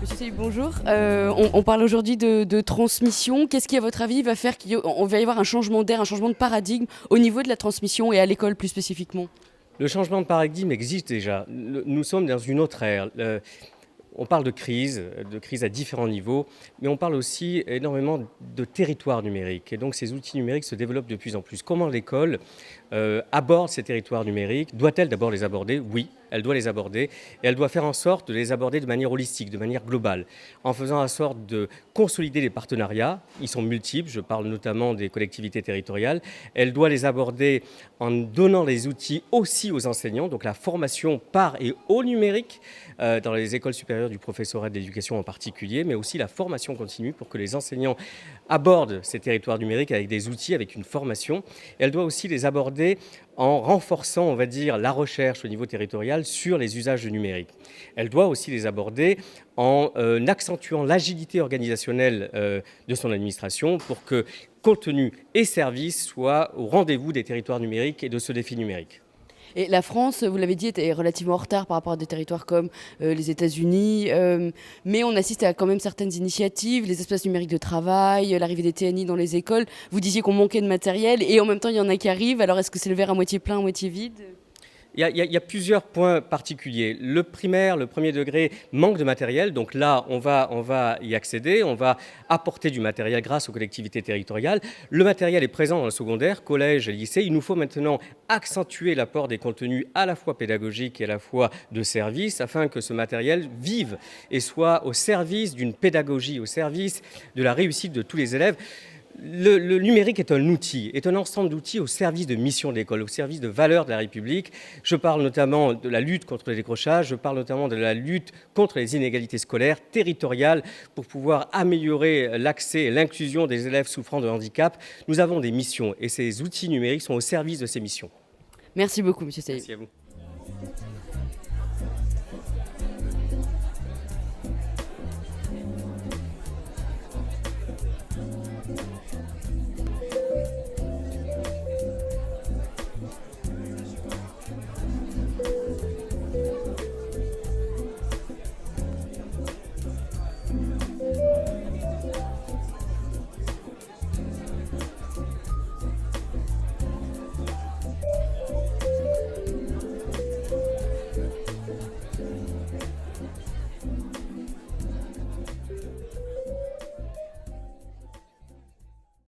Monsieur Saïd, bonjour. On parle aujourd'hui de transmission. Qu'est-ce qui, à votre avis, va faire qu'on va y avoir un changement d'air, un changement de paradigme au niveau de la transmission et à l'école plus spécifiquement? Le changement de paradigme existe déjà. Nous sommes dans une autre ère. On parle de crise à différents niveaux, mais on parle aussi énormément de territoires numériques. Et donc ces outils numériques se développent de plus en plus. Comment l'école aborde ces territoires numériques? Doit-elle d'abord les aborder? Oui, elle doit les aborder. Et elle doit faire en sorte de les aborder de manière holistique, de manière globale, en faisant en sorte de consolider les partenariats. Ils sont multiples, je parle notamment des collectivités territoriales. Elle doit les aborder en donnant les outils aussi aux enseignants, donc la formation par et au numérique dans les écoles supérieures du professorat d'éducation en particulier, mais aussi la formation continue pour que les enseignants abordent ces territoires numériques avec des outils, avec une formation. Elle doit aussi les aborder en renforçant, on va dire, la recherche au niveau territorial sur les usages du numérique. Elle doit aussi les aborder en accentuant l'agilité organisationnelle de son administration pour que contenu et services soient au rendez-vous des territoires numériques et de ce défi numérique. Et la France, vous l'avez dit, est relativement en retard par rapport à des territoires comme les États-Unis, mais on assiste à quand même certaines initiatives, les espaces numériques de travail, l'arrivée des TNI dans les écoles. Vous disiez qu'on manquait de matériel et en même temps il y en a qui arrivent. Alors est-ce que c'est le verre à moitié plein, à moitié vide? Il y a plusieurs points particuliers. Le primaire, le premier degré, manque de matériel. Donc là, on va y accéder. On va apporter du matériel grâce aux collectivités territoriales. Le matériel est présent dans le secondaire, collège et lycée. Il nous faut maintenant accentuer l'apport des contenus à la fois pédagogiques et à la fois de service afin que ce matériel vive et soit au service d'une pédagogie, au service de la réussite de tous les élèves. Le numérique est un outil, est un ensemble d'outils au service de missions de l'école, au service de valeurs de la République. Je parle notamment de la lutte contre le décrochage, je parle notamment de la lutte contre les inégalités scolaires, territoriales, pour pouvoir améliorer l'accès et l'inclusion des élèves souffrant de handicap. Nous avons des missions et ces outils numériques sont au service de ces missions. Merci beaucoup, Monsieur Saïd. Merci à vous.